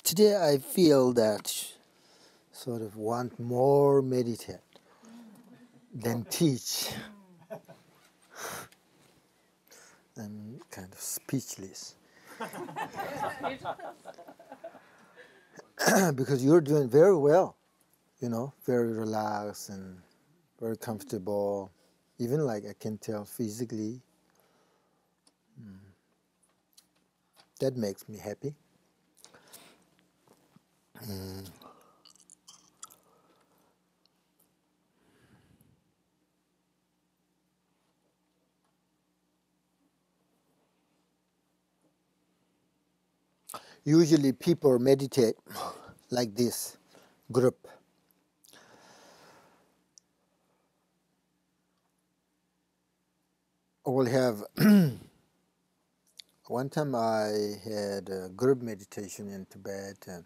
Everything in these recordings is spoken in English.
Today I feel that sort of want more meditate than teach. I'm kind of speechless because you're doing very well, very relaxed and very comfortable. Even like I can tell physically. That makes me happy. Usually people meditate like this group. We'll have one time I had a group meditation in Tibet, and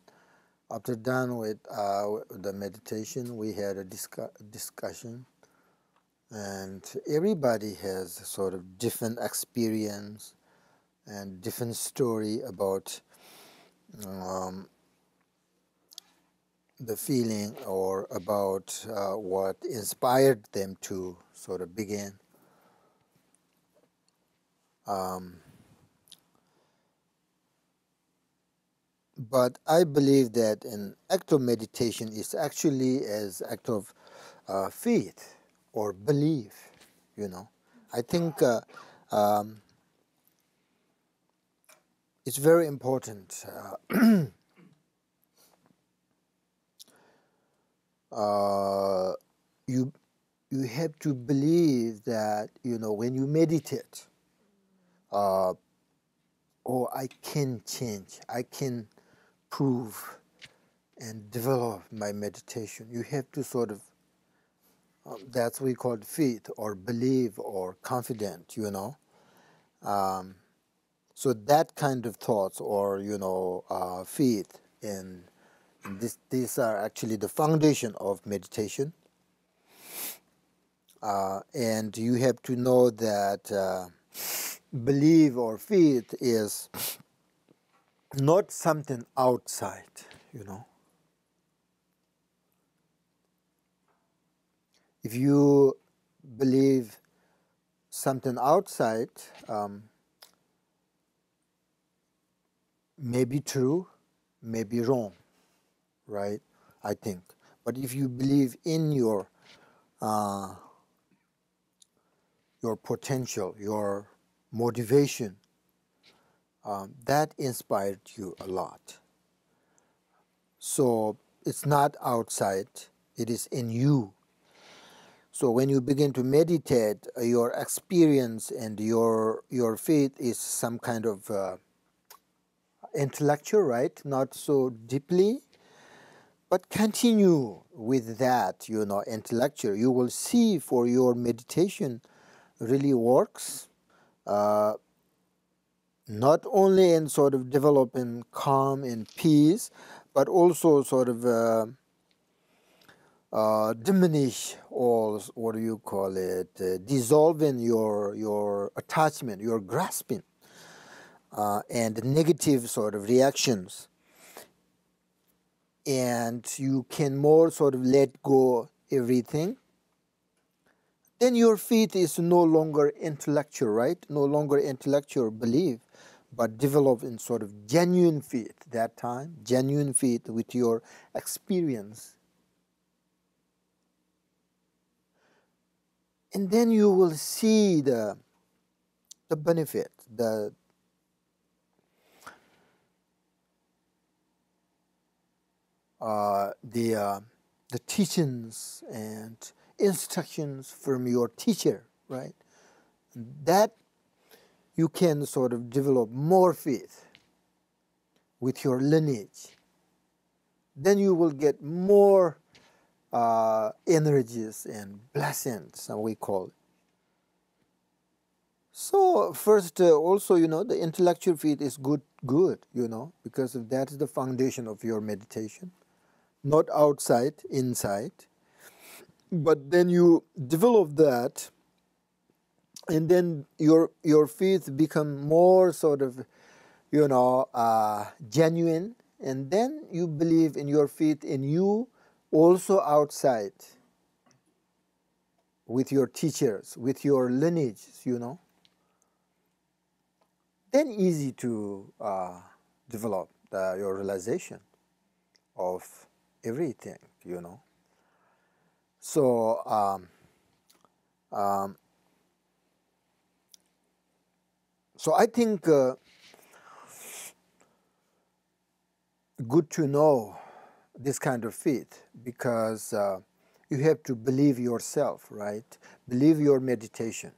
after done with the meditation, we had a discussion, and everybody has sort of different experience and different story about the feeling or about what inspired them to sort of begin. But I believe that an act of meditation is actually as act of faith or belief. I think it's very important. You have to believe that when you meditate, oh, I can change, I can prove and develop my meditation. You have to sort of that's what we call faith or believe or confident. So that kind of thoughts or faith and these are actually the foundation of meditation. And you have to know that belief or faith is not something outside, If you believe something outside, may be true, may be wrong, right? I think. But if you believe in your potential, your motivation, that inspired you a lot. So it's not outside, it is in you. So when you begin to meditate, your experience and your faith is some kind of intellectual, right? Not so deeply, but continue with that, intellectual. You will see for your meditation really works, not only in sort of developing calm and peace, but also sort of diminish all, what do you call it, dissolving your attachment, your grasping, and negative sort of reactions. And you can more sort of let go everything. Then your faith is no longer intellectual, right? No longer intellectual belief, but develop in sort of genuine faith that time, genuine faith with your experience. And then you will see the benefit, the teachings and instructions from your teacher, right? That you can sort of develop more faith with your lineage. Then you will get more energies and blessings, as we call it. So first, also, the intellectual faith is good, because that is the foundation of your meditation. Not outside, inside. But then you develop that, and then your faith become more sort of, genuine and then you believe in your feet, and you also outside with your teachers, with your lineages, then easy to develop your realization of everything, So, so I think good to know this kind of faith, because you have to believe yourself, right? Believe your meditation.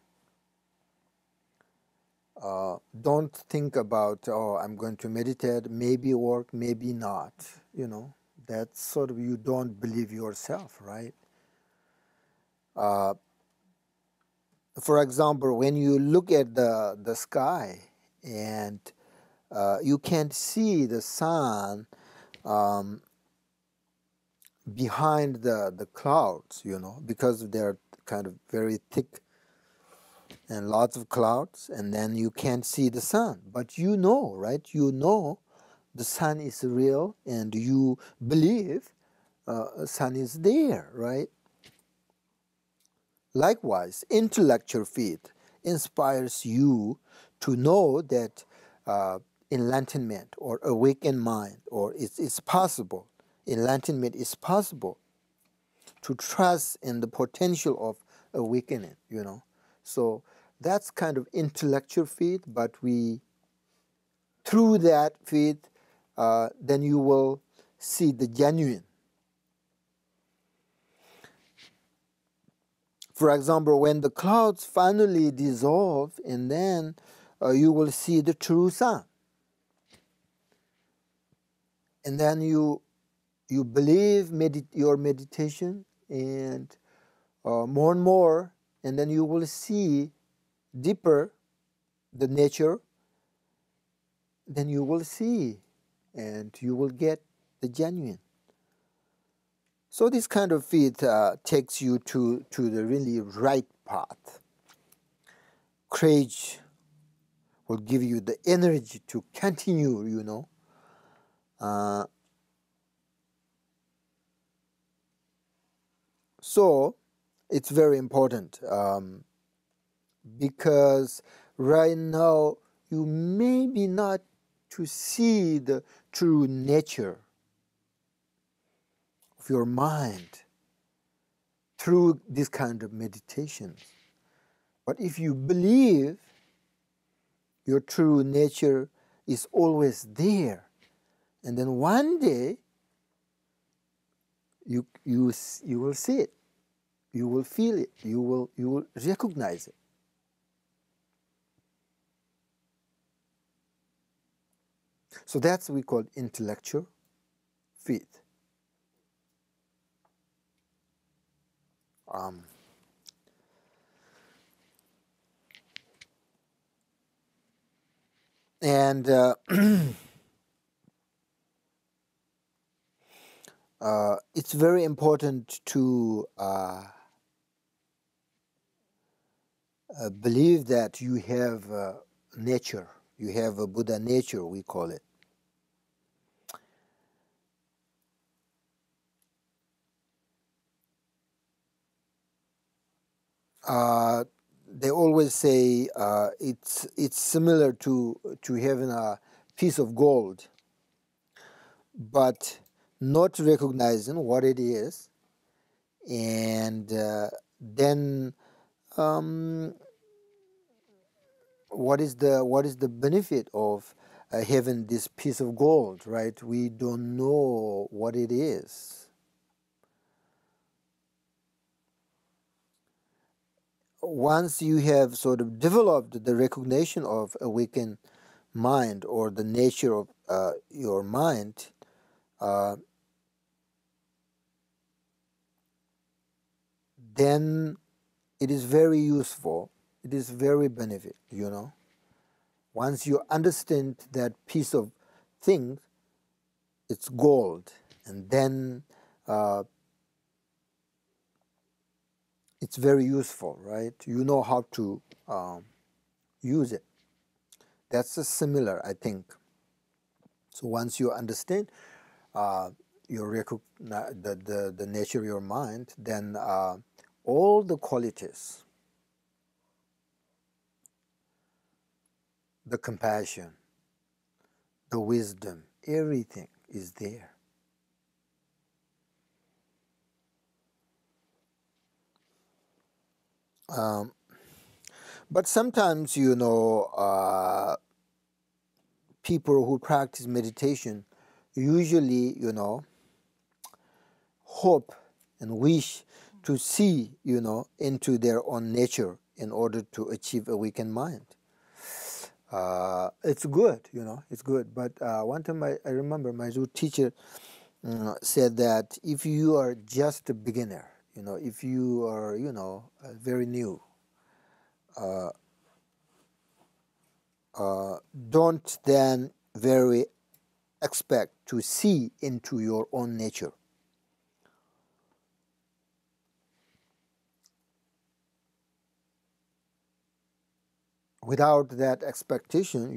Don't think about, oh, I'm going to meditate, maybe work, maybe not. That's sort of, you don't believe yourself, right? For example, when you look at the sky and you can't see the sun behind the clouds, because they're kind of very thick and lots of clouds, and then you can't see the sun. But right? The sun is real, and you believe sun is there, right? Likewise, intellectual faith inspires you to know that enlightenment or awakened mind, or it's possible. Enlightenment is possible. To trust in the potential of awakening, So that's kind of intellectual faith, but through that faith, then you will see the genuine. For example, when the clouds finally dissolve, and then you will see the true sun. And then you believe your meditation, and more and more, and then you will see deeper the nature, then you will see, and you will get the genuine. So this kind of faith takes you to the really right path. Courage will give you the energy to continue, So it's very important, because right now you may be not to see the true nature of your mind through this kind of meditations. But if you believe your true nature is always there, and then one day you will see it, you will feel it, you will recognize it. So that's what we call intellectual faith. And it's very important to believe that you have nature, you have a Buddha nature, we call it. They always say it's similar to having a piece of gold, but not recognizing what it is, and then what is the benefit of having this piece of gold, right? We don't know what it is. Once you have sort of developed the recognition of awakened mind, or the nature of your mind, then it is very useful. It is very benefit, Once you understand that piece of thing, it's gold, and then it's very useful, right? You know how to use it. That's similar, I think. So once you understand your the nature of your mind, then all the qualities, the compassion, the wisdom, everything is there. But sometimes, people who practice meditation usually, hope and wish to see, into their own nature in order to achieve a weakened mind. It's good, it's good. But one time I remember my Zoo teacher said that if you are just a beginner, if you are, very new, don't then very expect to see into your own nature. Without that expectation,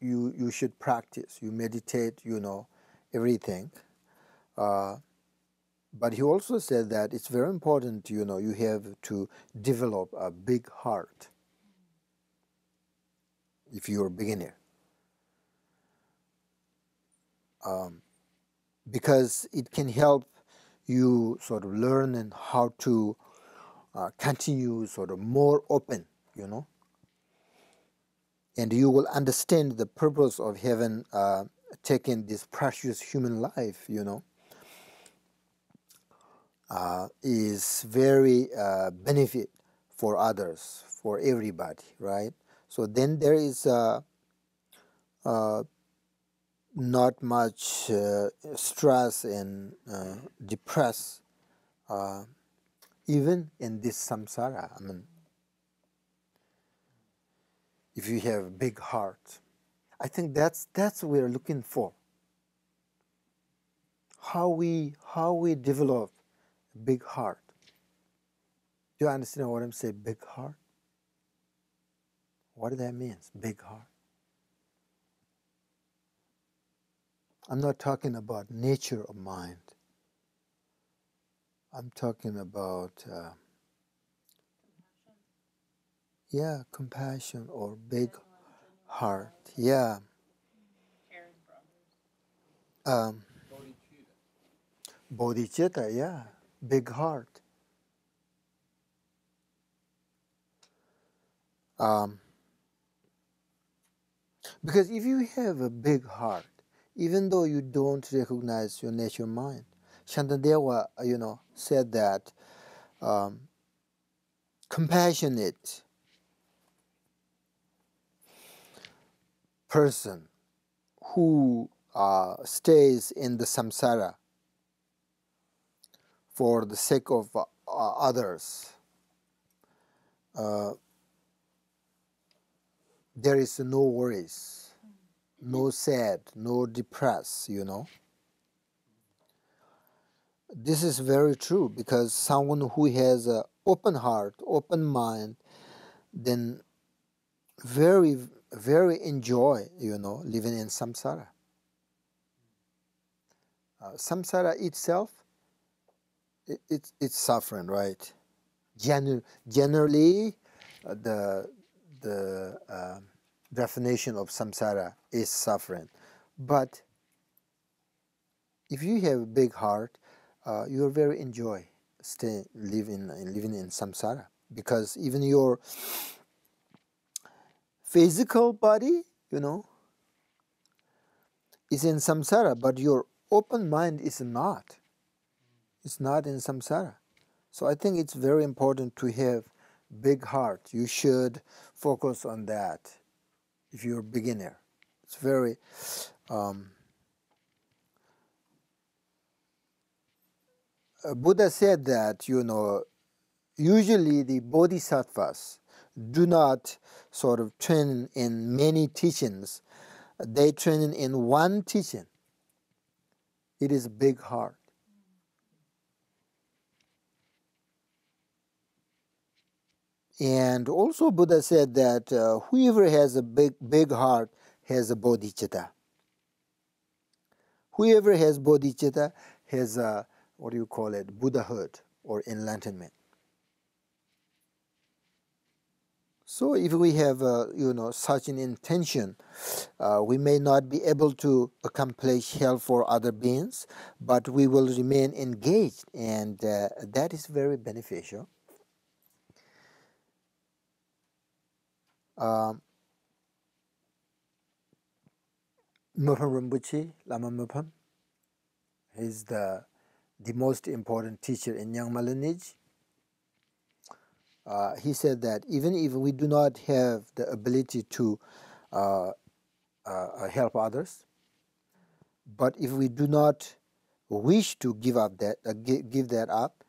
you should practice. You meditate, everything. But he also said that it's very important, you have to develop a big heart if you're a beginner. Because it can help you sort of learn and how to continue sort of more open, and you will understand the purpose of having taken this precious human life, is very benefit for others, for everybody, right? So then there is not much stress and depress, even in this samsara. I mean, if you have a big heart, I think that's what we're looking for. How we develop a big heart. Do you understand what I'm saying? Big heart. What that means? Big heart. I'm not talking about nature of mind. I'm talking about compassion or big heart. Yeah. Bodhicitta, yeah. Big heart. Because if you have a big heart, even though you don't recognize your nature mind, Shantideva, said that compassionate person who stays in the samsara for the sake of others, there is no worries, no sad, no depressed, This is very true, because someone who has an open heart, open mind, then very, very enjoy, living in samsara. Samsara itself, it's suffering, right? Generally, the definition of samsara is suffering, but if you have a big heart, you very enjoy living in samsara, because even your physical body, is in samsara, but your open mind is not. It's not in samsara. So I think it's very important to have big heart. You should focus on that if you're a beginner. It's very Buddha said that, usually the bodhisattvas do not sort of train in many teachings. They train in one teaching. It is big heart. And also Buddha said that whoever has a big heart has a bodhicitta. Whoever has bodhicitta has what do you call it, Buddhahood or enlightenment. So if we have such an intention, we may not be able to accomplish help for other beings, but we will remain engaged, and that is very beneficial. Mopam Rinpoche, Lama Mopam, is the most important teacher in Nyingma lineage. He said that even if we do not have the ability to help others, but if we do not wish to give up that, give that up,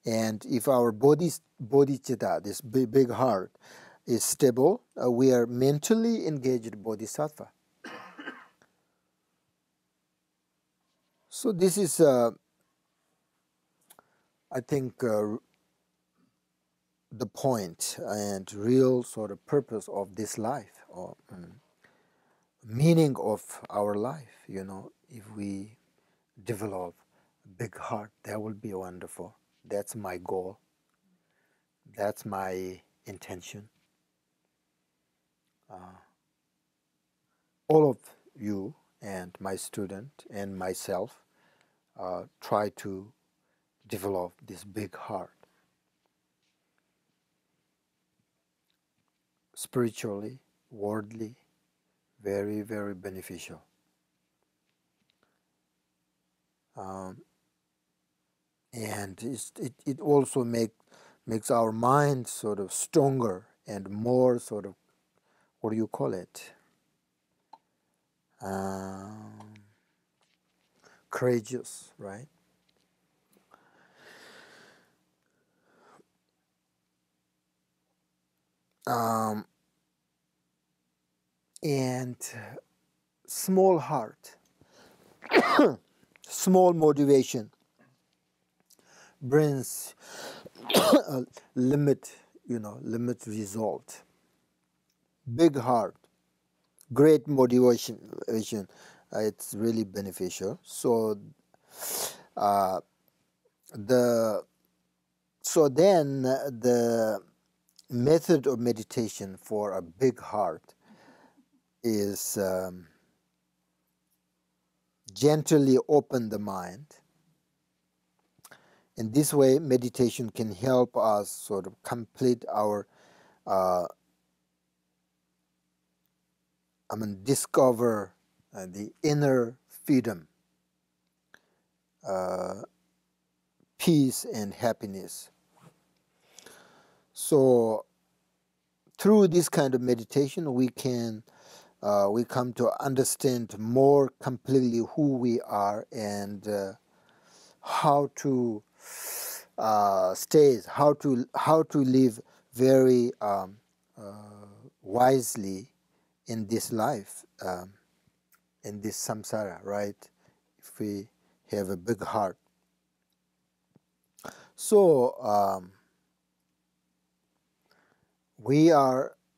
and if our bodhicitta, this big heart, is stable, we are mentally engaged bodhisattva. So this is, I think, the point and real sort of purpose of this life, or meaning of our life. If we develop a big heart, that will be wonderful. That's my goal. That's my intention. All of you and my student and myself try to develop this big heart. Spiritually, worldly, very, very beneficial. And it also makes our mind sort of stronger and more sort of, what do you call it? Courageous, right? And small heart, small motivation brings a limit result. Big heart, great motivation, it's really beneficial. So then the method of meditation for a big heart is gently open the mind. In this way, meditation can help us sort of complete our, discover the inner freedom, peace and happiness. So through this kind of meditation, we come to understand more completely who we are and how to how to live very wisely in this life, in this samsara, right? If we have a big heart. So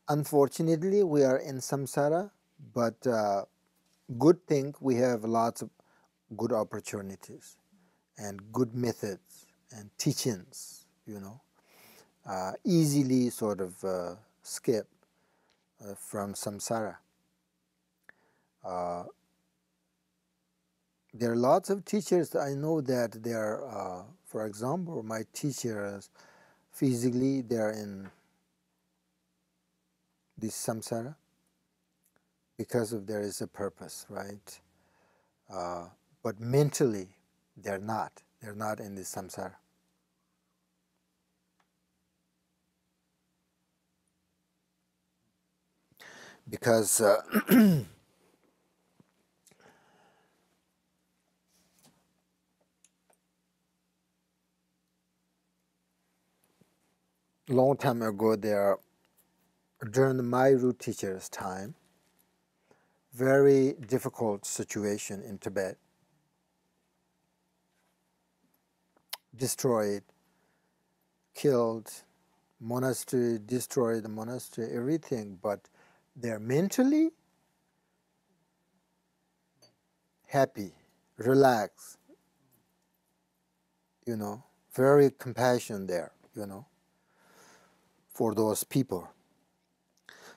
unfortunately, we are in samsara, but good thing, we have lots of good opportunities and good methods and teachings, easily sort of skip from samsara. There are lots of teachers. I know that they are, for example, my teachers, physically they are in this samsara because of there is a purpose, right? But mentally, they're not. They're not in this samsara. Because long time ago, during my root teacher's time, very difficult situation in Tibet, destroyed, killed, monastery, destroyed the monastery, everything, but they're mentally, happy, relaxed, very compassion there, for those people.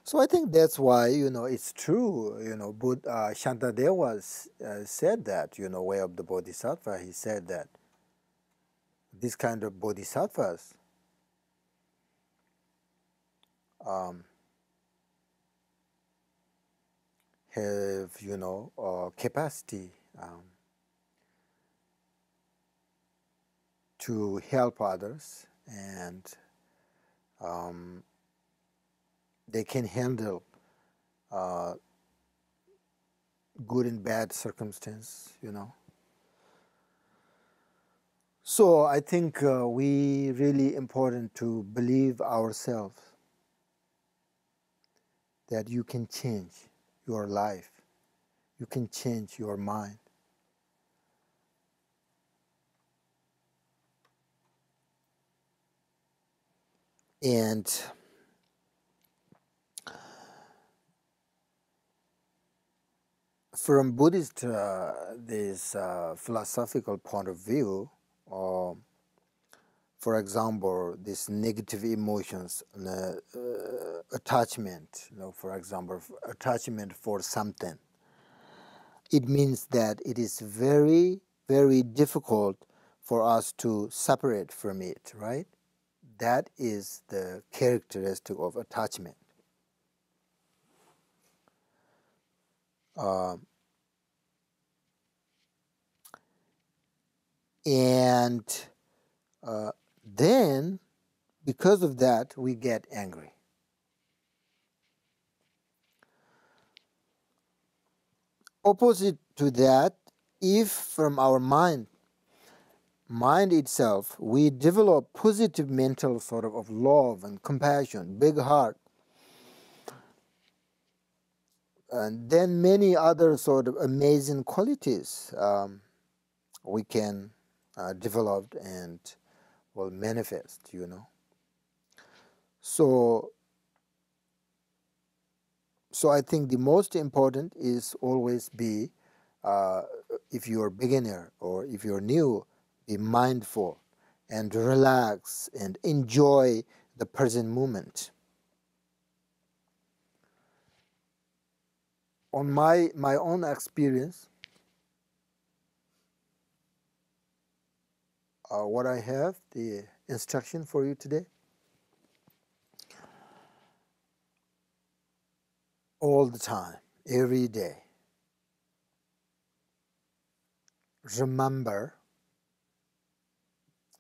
So I think that's why, it's true, Buddha, Shantadeva said that, way of the Bodhisattva, he said that this kind of bodhisattvas have, capacity to help others, and they can handle good and bad circumstance, So I think we really important to believe ourselves that you can change your life, you can change your mind. And from Buddhist this philosophical point of view, for example, these negative emotions, attachment, for example, attachment for something, it means that it is very, very difficult for us to separate from it, right? That is the characteristic of attachment. And then, because of that, we get angry. Opposite to that, if from our mind itself, we develop positive mental sort of love and compassion, big heart, and then many other sort of amazing qualities we can develop and will manifest, So I think the most important is always be, if you're a beginner or if you're new, be mindful and relax and enjoy the present moment. On my own experience, what I have, the instruction for you today, all the time, every day, remember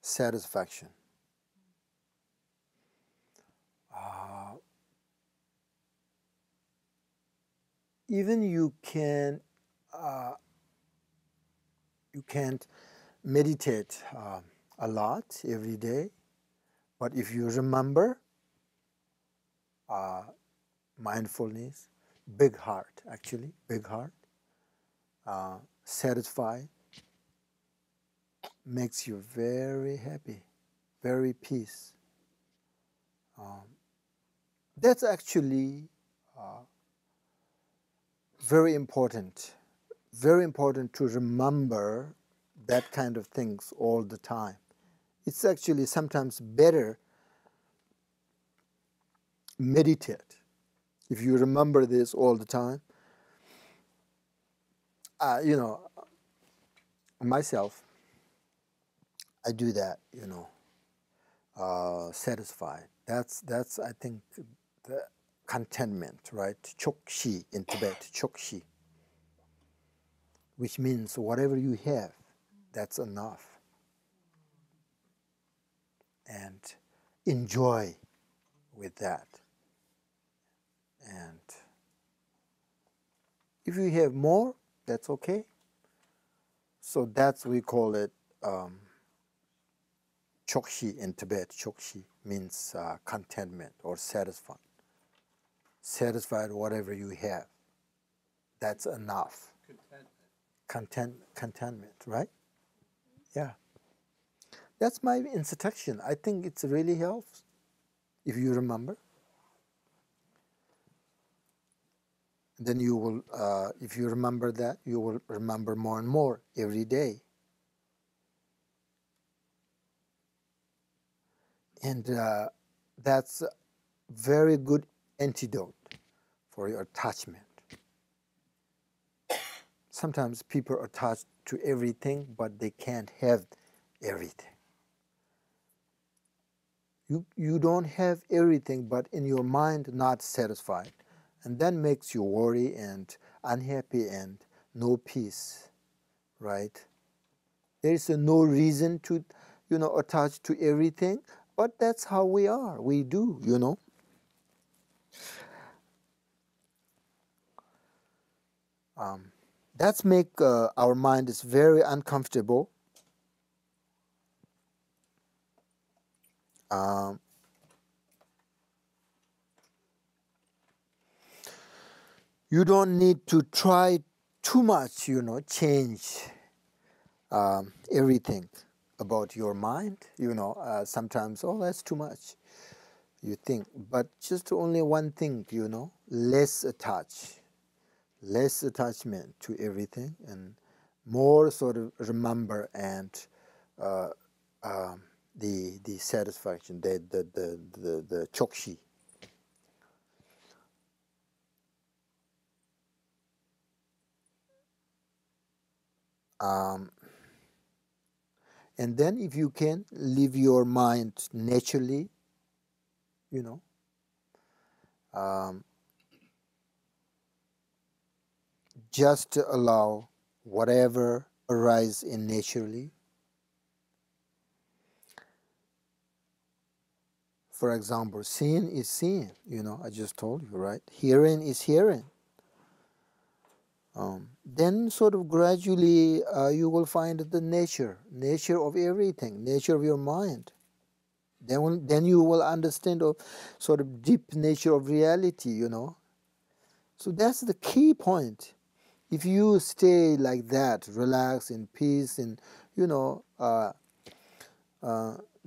satisfaction. Even you can't meditate a lot every day, but if you remember mindfulness, big heart, actually, big heart, satisfied, makes you very happy, very peace. That's actually very important to remember that kind of things all the time. It's actually sometimes better meditate if you remember this all the time. Myself, I do that, satisfied. That's I think the contentment, right? Chokshi in Tibet, chokshi, which means whatever you have, that's enough. And enjoy with that. And if you have more, that's okay. So that's, we call it chokshi in Tibet. Chokshi means contentment or satisfied. Satisfied whatever you have. That's enough. Contentment, right? Yeah. That's my instruction. I think it really helps, if you remember. Then you will, if you remember that, you will remember more and more every day. And that's a very good antidote for your attachment. Sometimes people are attached to everything, but they can't have everything. You don't have everything, but in your mind not satisfied. And that makes you worry and unhappy and no peace, right? There is no reason to, attach to everything, but that's how we are. We do, That's make our mind is very uncomfortable. Um, you don't need to try too much, change everything about your mind. Sometimes, oh, that's too much, you think. But just only one thing, less less attachment to everything, and more sort of remember and uh, the satisfaction, the chokshi. And then if you can leave your mind naturally, you know, um, just to allow whatever arise in naturally. For example, seeing is seeing, I just told you, right? Hearing is hearing. Then sort of gradually you will find the nature of everything, nature of your mind. Then you will understand of sort of deep nature of reality, So that's the key point. If you stay like that, relax in peace, and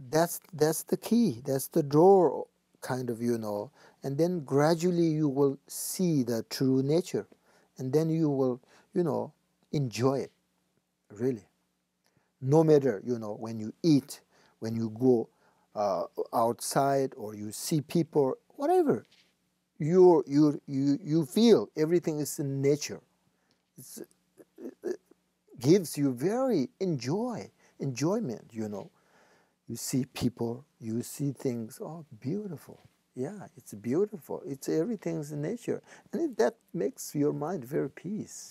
that's the key. That's the door, kind of, And then gradually you will see the true nature, and then you will, enjoy it, really. No matter, when you eat, when you go outside, or you see people, whatever, you feel everything is in nature. It gives you very enjoyment, You see people, you see things, oh, beautiful. Yeah, it's beautiful. It's everything's in nature. And that makes your mind very peace,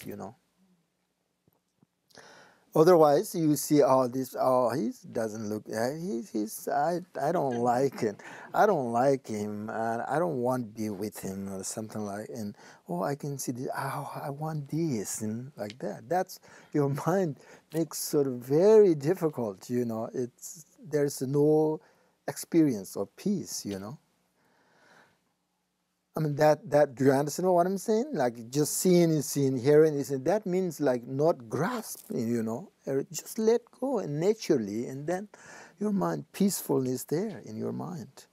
Otherwise, you see all this. Oh, he doesn't look. I don't like it. I don't like him, and I don't want to be with him, or something like. And oh, I can see this. Oh, I want this, and like that. That's your mind makes sort of very difficult. There's no experience of peace. I mean, do you understand what I'm saying? Like, just seeing is seeing, hearing is, and that means like not grasping, just let go and naturally, and then your mind, peacefulness there in your mind.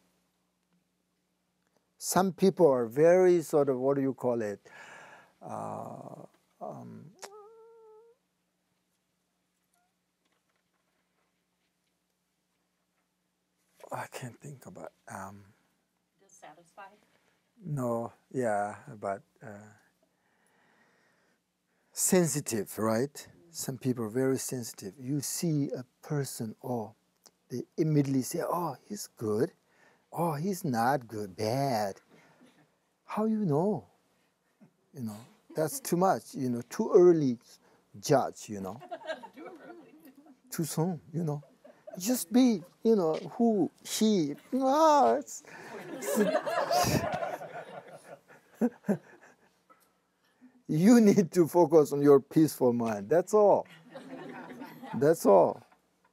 Some people are very sort of, what do you call it? I can't think about. Dissatisfied? No, yeah, but sensitive, right? Some people are very sensitive. You see a person, oh, they immediately say, oh, he's good. Oh, he's not good, bad. How you know? That's too much, too early judge, too soon, Just be, who, he, you need to focus on your peaceful mind. That's all. That's all.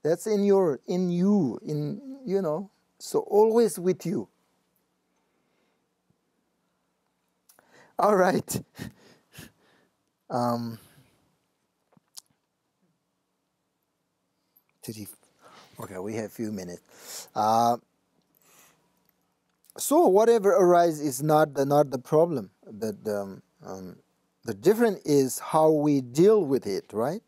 That's in you, so always with you. All right. Okay, we have a few minutes. So whatever arises is not the problem. That The difference is how we deal with it, right?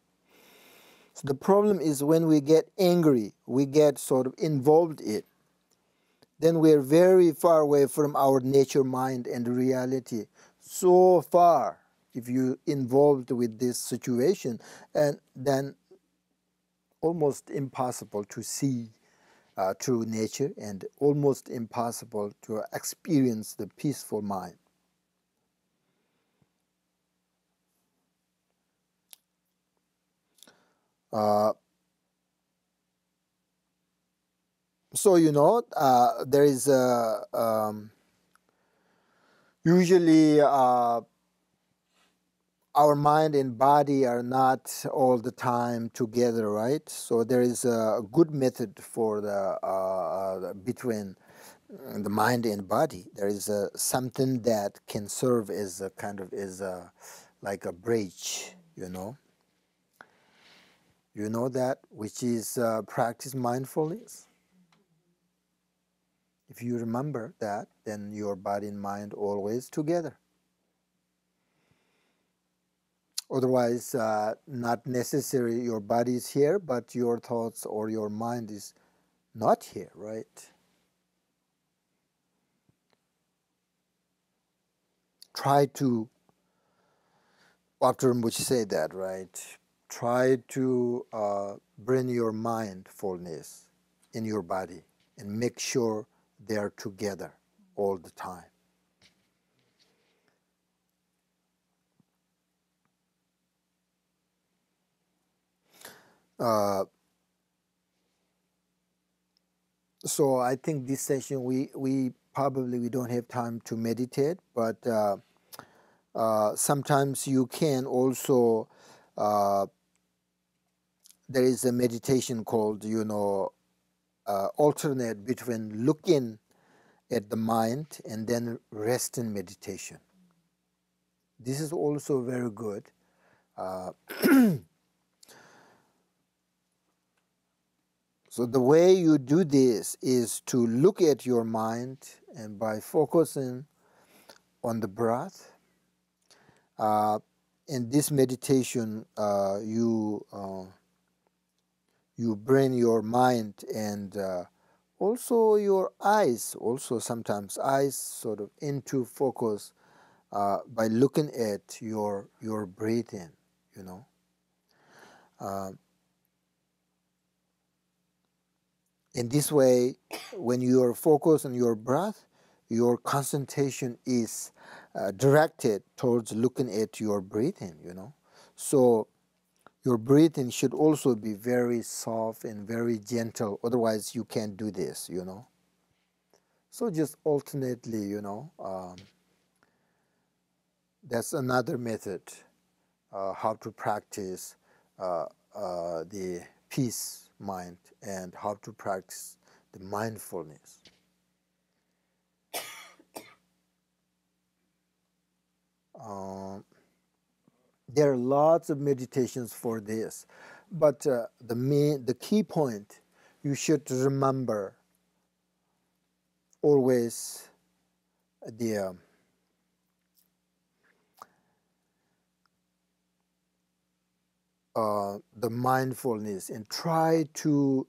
So the problem is when we get angry, we get sort of involved in it, then we're very far away from our nature, mind, and reality. So far, if you involved with this situation, and then almost impossible to see true nature and almost impossible to experience the peaceful mind. Uh, so there is usually our mind and body are not all the time together, right? So there is a good method for the between the mind and body. There is something that can serve as a kind of like a bridge, You know that, which is practice mindfulness. If you remember that, then your body and mind always together. Otherwise, not necessary your body is here, but your thoughts or your mind is not here, right? Try to, Dr. Rinpoche say that, right? Try to bring your mindfulness in your body and make sure they are together all the time. So I think this session we probably we don't have time to meditate, but sometimes you can also there is a meditation called alternate between looking at the mind and then rest in meditation. This is also very good. So the way you do this is to look at your mind, and by focusing on the breath, in this meditation, you bring your mind and also your eyes, also sometimes eyes sort of into focus by looking at your breathing, In this way, when you are focused on your breath, your concentration is directed towards looking at your breathing, So your breathing should also be very soft and very gentle. Otherwise, you can't do this, So just alternately, that's another method how to practice the peace mind and how to practice the mindfulness. There are lots of meditations for this, but the key point you should remember always the mindfulness and try to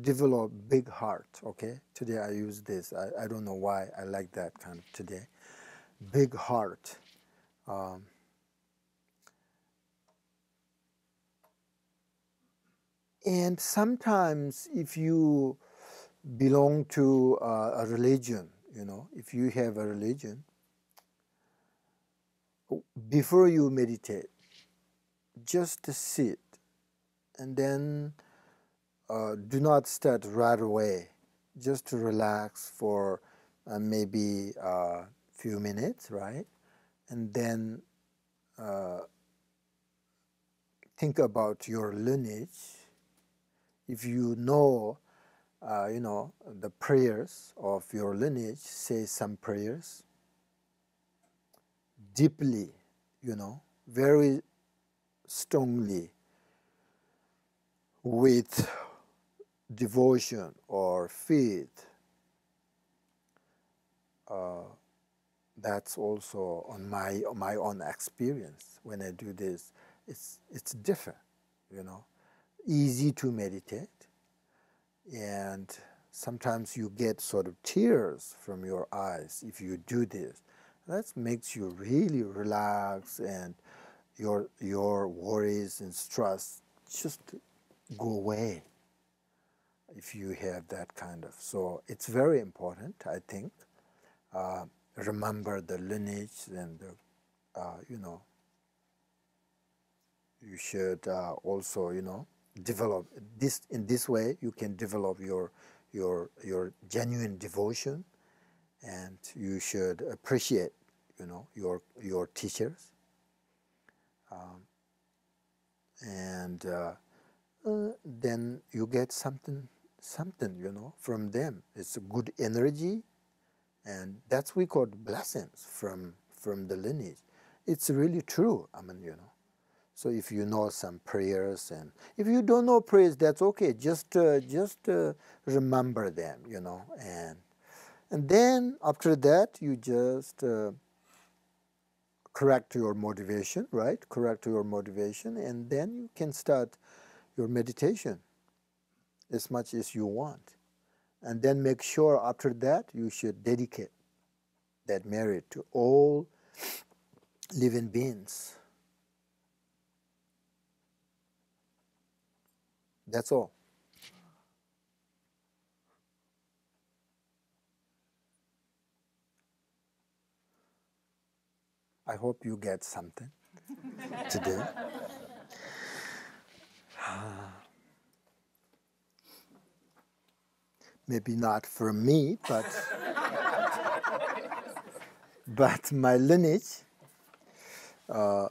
develop big heart. Okay, today I use this. I don't know why I like that kind of today. Big heart. And sometimes if you belong to a religion, if you have a religion, before you meditate, just sit and then do not start right away. Just to relax for maybe a few minutes, right? And then think about your lineage. If you know, the prayers of your lineage, say some prayers deeply, very strongly with devotion or faith. That's also on my own experience. When I do this, it's different, you know. Easy to meditate, and sometimes you get sort of tears from your eyes if you do this. That makes you really relax, and your worries and stress just go away if you have that kind of. So it's very important, I think. Remember the lineage, and you know, you should also, you know, develop this. In this way you can develop your genuine devotion, and you should appreciate, you know, your teachers, and then you get something, you know, from them. It's a good energy, and that's we call blessings from the lineage. It's really true. I mean, you know. So if you know some prayers, and if you don't know prayers, that's okay. Just remember them, you know, and then after that you just correct your motivation, right? Correct your motivation, and then you can start your meditation as much as you want. And then make sure after that you should dedicate that merit to all living beings. That's all. I hope you get something today. Maybe not from me, but my lineage. I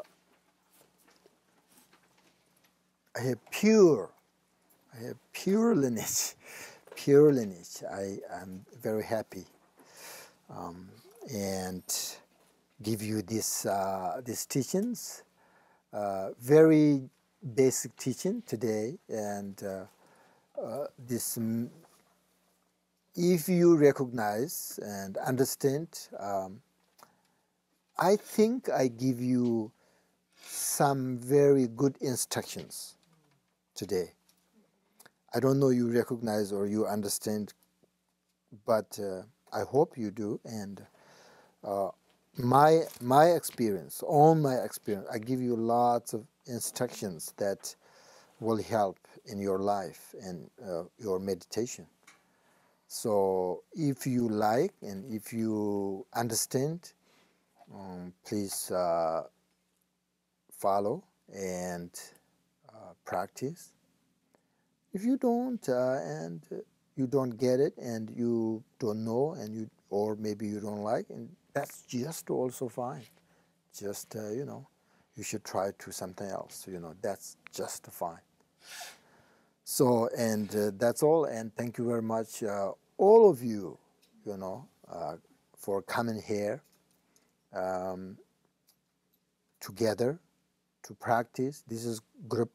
have pure lineage, pure lineage. I am very happy, and give you these teachings, very basic teaching today, and this. If you recognize and understand, I think I give you some very good instructions today. I don't know you recognize or you understand, but I hope you do. And my experience, all my experience, I give you lots of instructions that will help in your life and your meditation. So if you like and if you understand, please follow and practice. If you don't and you don't get it and you don't know, and you, or maybe you don't like, and that's just also fine. Just you know, you should try to something else. You know, that's just fine. So, and that's all. And thank you very much, all of you, you know, for coming here together to practice. This is group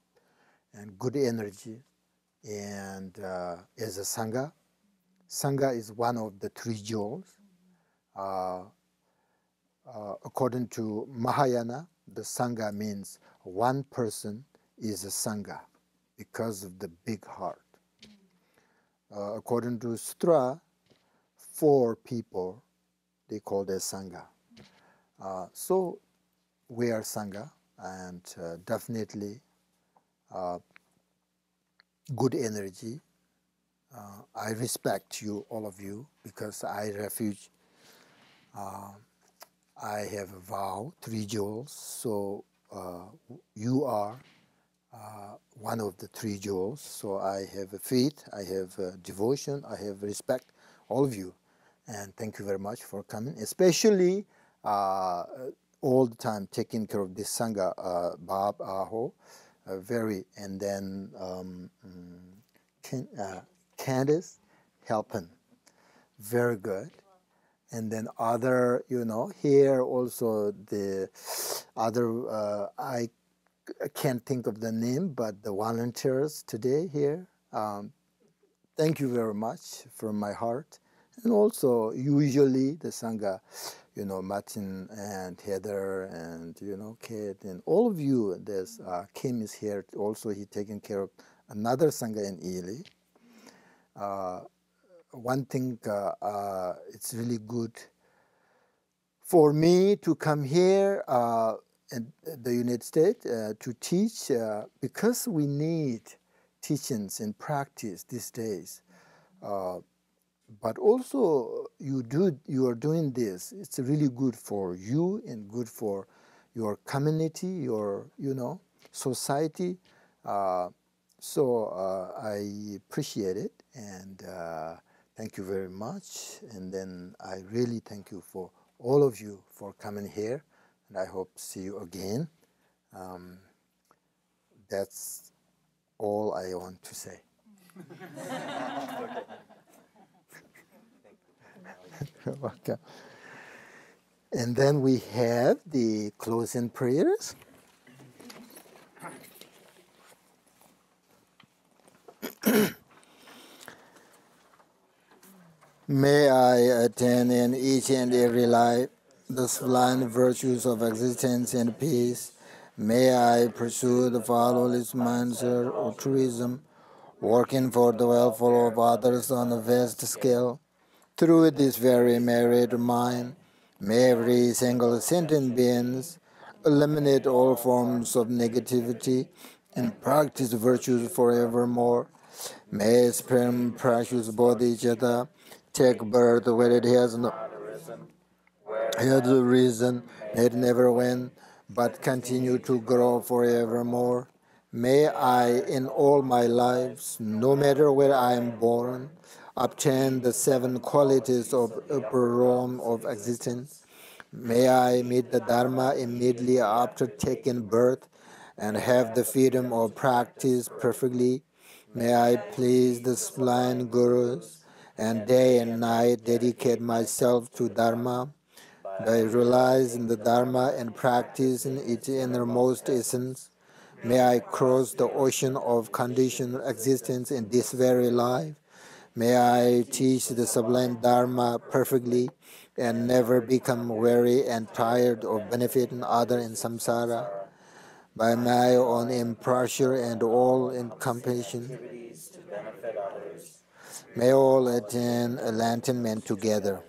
and good energy. And as a Sangha, Sangha is one of the three jewels. According to Mahayana, the Sangha means one person is a Sangha because of the big heart. According to Sutra, 4 people, they call their Sangha. So we are Sangha, and definitely good energy. I respect you, all of you, because I refuge. I have a vow, 3 jewels. So you are one of the 3 jewels. So I have a faith, I have devotion, I have respect, all of you. And thank you very much for coming, especially all the time taking care of this Sangha, Bob, Aho, very, and then Candice helping, very good. And then other, you know, here also the other, I can't think of the name, but the volunteers today here, thank you very much from my heart. And also usually the Sangha, Martin and Heather and, Kate and all of you. There's Kim is here also. He taking care of another Sangha in Ely. One thing, it's really good for me to come here in the United States to teach because we need teachings and practice these days. But also you are doing this. It's really good for you and good for your community, your society. So I appreciate it and thank you very much. And then I really thank you for all of you for coming here, and I hope to see you again. That's all I want to say. Okay. And then we have the closing prayers. May I attain in each and every life the sublime virtues of existence and peace. May I pursue the followless mindset of altruism, working for the welfare of others on a vast scale. Through this very merit of mine, may every single sentient being eliminate all forms of negativity and practice virtues forevermore. May sperm precious body Jata take birth where it has no reason, may it never win, but continue to grow forevermore. May I, in all my lives, no matter where I am born, obtain the 7 qualities of upper realm of existence. May I meet the Dharma immediately after taking birth and have the freedom of practice perfectly. May I please the sublime gurus and day and night dedicate myself to Dharma. By realizing the Dharma and practicing its innermost essence, may I cross the ocean of conditioned existence in this very life. May I teach the sublime Dharma perfectly and never become weary and tired of benefiting others in samsara. By my own impartial and all-encompassing, may all attain enlightenment together.